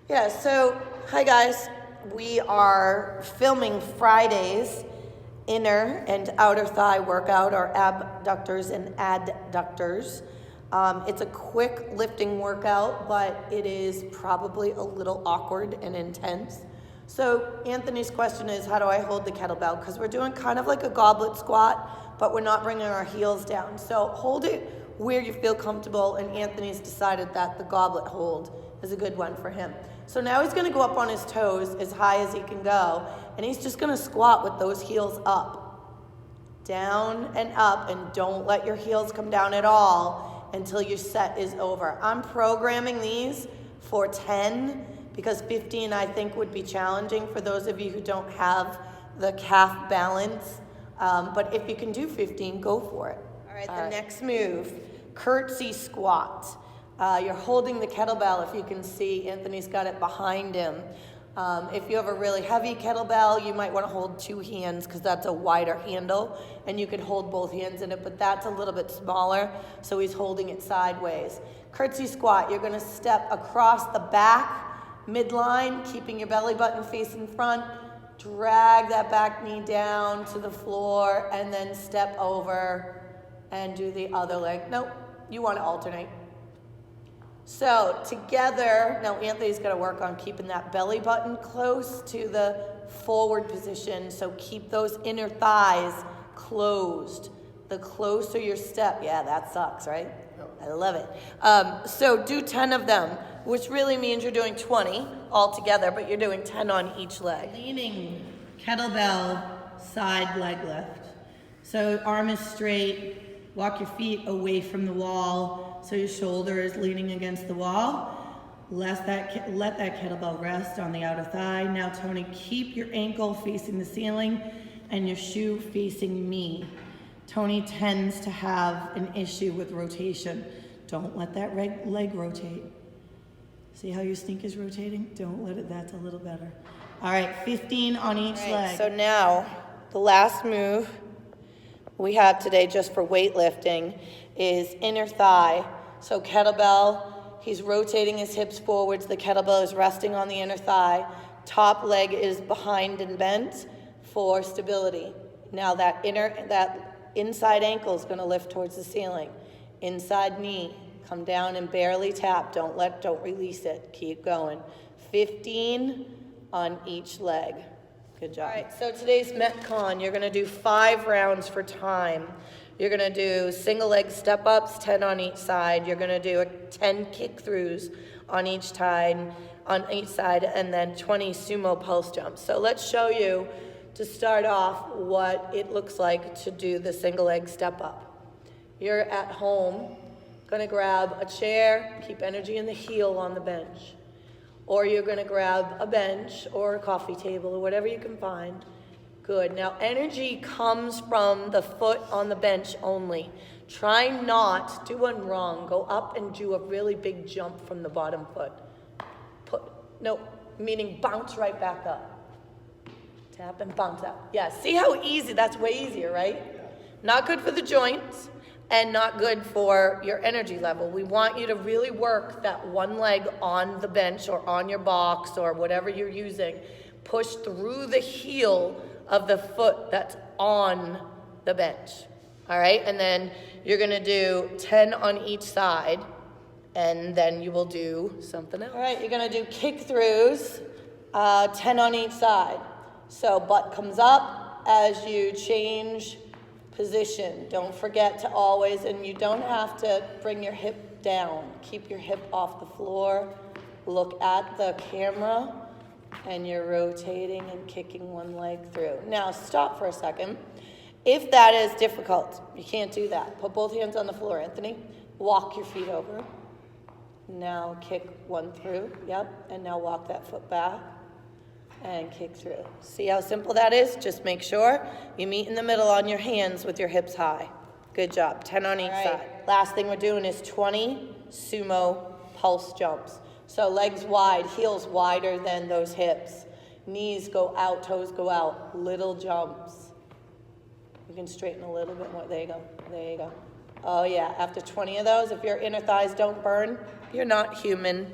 Yeah, so hi guys. We are filming Friday's inner and outer thigh workout, or abductors and adductors. It's a quick lifting workout, but it is probably a little awkward and intense. So Anthony's question is, how do I hold the kettlebell? Because we're doing kind of like a goblet squat, but we're not bringing our heels down. So hold it where you feel comfortable, and Anthony's decided that the goblet hold is a good one for him. So now he's gonna go up on his toes as high as he can go, and he's just gonna squat with those heels up, down and up, and don't let your heels come down at all until your set is over. I'm programming these for 10 because 15 I think would be challenging for those of you who don't have the calf balance, but if you can do 15, go for it. All right, the next move, curtsy squat. You're holding the kettlebell, if you can see. Anthony's got it behind him. If you have a really heavy kettlebell, you might want to hold two hands because that's a wider handle, and you could hold both hands in it, but that's a little bit smaller, so he's holding it sideways. Curtsy squat, you're going to step across the back, midline, keeping your belly button facing front, drag that back knee down to the floor, and then step over and do the other leg. Nope, you want to alternate. So together, now Anthony's going to work on keeping that belly button close to the forward position, so keep those inner thighs closed. The closer your step, yeah, that sucks, right? I love it. So do 10 of them, which really means you're doing 20 all together, but you're doing 10 on each leg. Leaning kettlebell side leg lift. So arm is straight, walk your feet away from the wall, so your shoulder is leaning against the wall. Let that kettlebell rest on the outer thigh. Now, Tony, keep your ankle facing the ceiling and your shoe facing me. Tony tends to have an issue with rotation. Don't let that leg rotate. See how your stink is rotating? Don't let it, that's a little better. All right, 15 on each leg. So now, the last move we have today just for weightlifting is inner thigh. So kettlebell, he's rotating his hips forwards, the kettlebell is resting on the inner thigh, top leg is behind and bent for stability. Now that inside ankle is gonna lift towards the ceiling. Inside knee, come down and barely tap, don't release it, keep going. 15 on each leg. Good job. All right, so today's METCON, you're gonna do 5 rounds for time. You're gonna do single leg step ups, 10 on each side. You're gonna do 10 kick throughs on each side, and then 20 sumo pulse jumps. So let's show you, to start off, what it looks like to do the single leg step up. You're at home, gonna grab a chair, keep energy in the heel on the bench. Or you're gonna grab a bench or a coffee table or whatever you can find. Good, now energy comes from the foot on the bench only. Try not, do one wrong, go up and do a really big jump from the bottom foot. Meaning bounce right back up. Tap and bounce up. Yeah, see how easy, that's way easier, right? Not good for the joints and not good for your energy level. We want you to really work that one leg on the bench or on your box or whatever you're using. Push through the heel of the foot that's on the bench. All right, and then you're gonna do 10 on each side, and then you will do something else. All right, you're gonna do kick throughs, 10 on each side. So butt comes up as you change position. Don't forget to always, and you don't have to bring your hip down. Keep your hip off the floor. Look at the camera, and you're rotating and kicking one leg through. Now stop for a second. If that is difficult, you can't do that. Put both hands on the floor, Anthony. Walk your feet over. Now kick one through, yep, and now walk that foot back and kick through. See how simple that is? Just make sure you meet in the middle on your hands with your hips high. Good job, 10 on each side. Last thing we're doing is 20 sumo pulse jumps. So legs wide, heels wider than those hips. Knees go out, toes go out, little jumps. You can straighten a little bit more, there you go, there you go. Oh yeah, after 20 of those, if your inner thighs don't burn, you're not human.